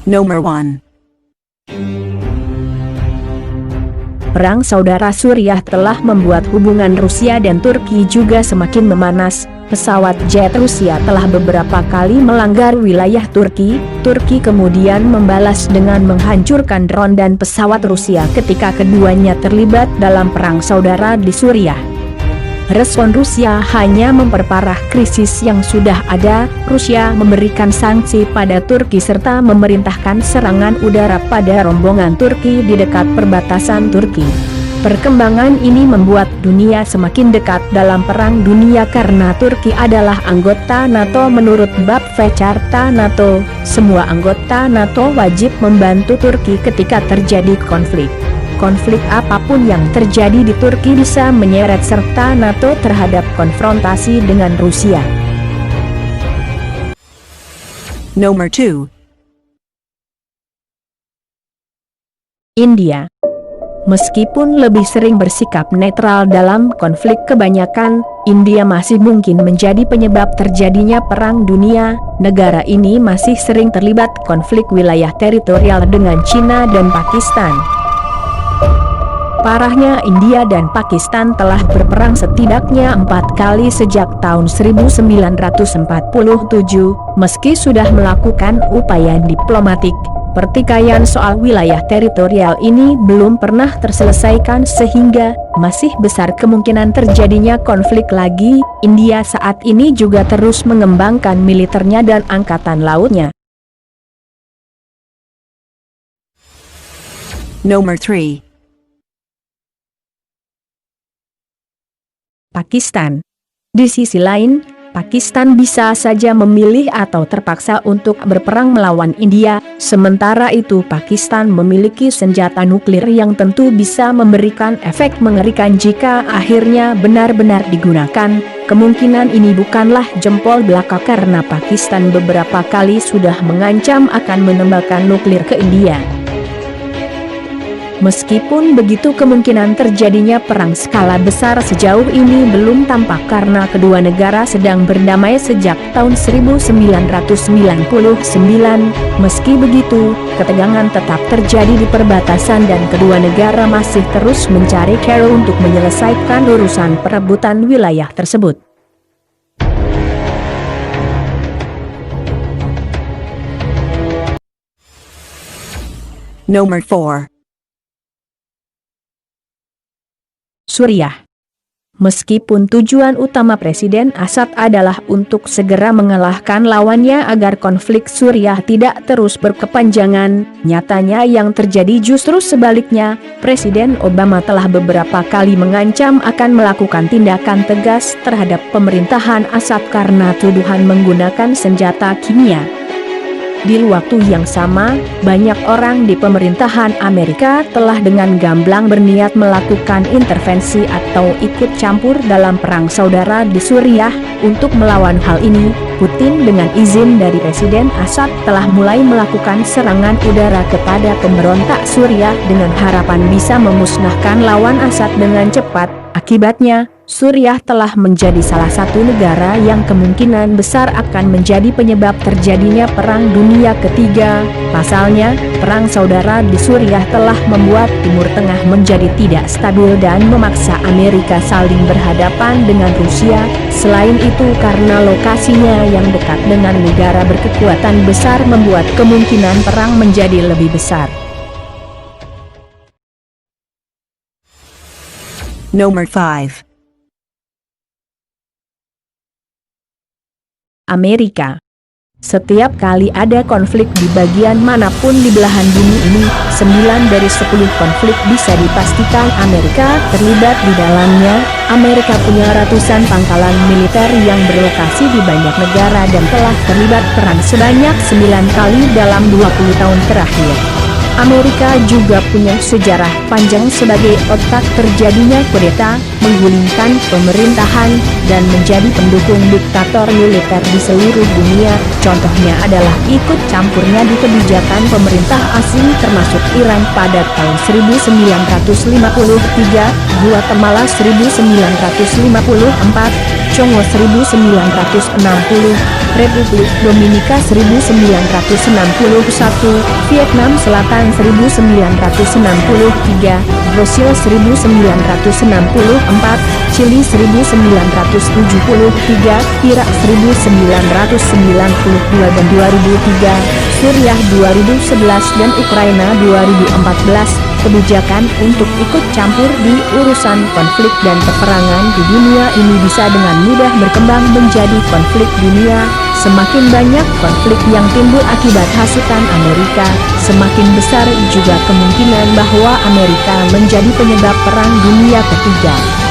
Nomor 1. Perang saudara Suriah telah membuat hubungan Rusia dan Turki juga semakin memanas. Pesawat jet Rusia telah beberapa kali melanggar wilayah Turki. Turki kemudian membalas dengan menghancurkan drone dan pesawat Rusia ketika keduanya terlibat dalam perang saudara di Suriah. Respon Rusia hanya memperparah krisis yang sudah ada. Rusia memberikan sanksi pada Turki serta memerintahkan serangan udara pada rombongan Turki di dekat perbatasan Turki. Perkembangan ini membuat dunia semakin dekat dalam perang dunia karena Turki adalah anggota NATO. Menurut bab V Carta NATO, semua anggota NATO wajib membantu Turki ketika terjadi konflik. Konflik apapun yang terjadi di Turki bisa menyeret serta NATO terhadap konfrontasi dengan Rusia. Nomor 2. India. Meskipun lebih sering bersikap netral dalam konflik, kebanyakan India masih mungkin menjadi penyebab terjadinya perang dunia. Negara ini masih sering terlibat konflik wilayah teritorial dengan China dan Pakistan. Parahnya, India dan Pakistan telah berperang setidaknya 4 kali sejak tahun 1947. Meski sudah melakukan upaya diplomatik, pertikaian soal wilayah teritorial ini belum pernah terselesaikan sehingga masih besar kemungkinan terjadinya konflik lagi. India saat ini juga terus mengembangkan militernya dan angkatan lautnya. Nomor 3. Pakistan. Di sisi lain, Pakistan bisa saja memilih atau terpaksa untuk berperang melawan India. Sementara itu, Pakistan memiliki senjata nuklir yang tentu bisa memberikan efek mengerikan jika akhirnya benar-benar digunakan. Kemungkinan ini bukanlah jempol belaka karena Pakistan beberapa kali sudah mengancam akan menembakkan nuklir ke India. Meskipun begitu, kemungkinan terjadinya perang skala besar sejauh ini belum tampak karena kedua negara sedang berdamai sejak tahun 1999. Meski begitu, ketegangan tetap terjadi di perbatasan dan kedua negara masih terus mencari cara untuk menyelesaikan urusan perebutan wilayah tersebut. Nomor 4. Suriah. Meskipun tujuan utama Presiden Assad adalah untuk segera mengalahkan lawannya agar konflik Suriah tidak terus berkepanjangan, nyatanya yang terjadi justru sebaliknya. Presiden Obama telah beberapa kali mengancam akan melakukan tindakan tegas terhadap pemerintahan Assad karena tuduhan menggunakan senjata kimia. Di waktu yang sama, banyak orang di pemerintahan Amerika telah dengan gamblang berniat melakukan intervensi atau ikut campur dalam perang saudara di Suriah. Untuk melawan hal ini, Putin dengan izin dari Presiden Assad telah mulai melakukan serangan udara kepada pemberontak Suriah dengan harapan bisa memusnahkan lawan Assad dengan cepat. Akibatnya, Suriah telah menjadi salah satu negara yang kemungkinan besar akan menjadi penyebab terjadinya Perang Dunia Ketiga. Pasalnya, perang saudara di Suriah telah membuat Timur Tengah menjadi tidak stabil dan memaksa Amerika saling berhadapan dengan Rusia. Selain itu, karena lokasinya yang dekat dengan negara berkekuatan besar membuat kemungkinan perang menjadi lebih besar. Nomor 5. Amerika. Setiap kali ada konflik di bagian manapun di belahan bumi ini, 9 dari 10 konflik bisa dipastikan Amerika terlibat di dalamnya. Amerika punya ratusan pangkalan militer yang berlokasi di banyak negara dan telah terlibat perang sebanyak 9 kali dalam 20 tahun terakhir. Amerika juga punya sejarah panjang sebagai otak terjadinya kudeta, menggulingkan pemerintahan, dan menjadi pendukung diktator militer di seluruh dunia. Contohnya adalah ikut campurnya di kebijakan pemerintah asing termasuk Iran pada tahun 1953, Guatemala 1954, Kongo 1960, Republik Dominika 1961, Vietnam Selatan 1963, Brasil 1964, Chili 1973, Irak 1992 dan 2003, Suriah 2011 dan Ukraina 2014. Kebijakan untuk ikut campur di urusan konflik dan peperangan di dunia ini bisa dengan mudah berkembang menjadi konflik dunia. Semakin banyak konflik yang timbul akibat hasutan Amerika, semakin besar juga kemungkinan bahwa Amerika menjadi penyebab perang dunia ketiga.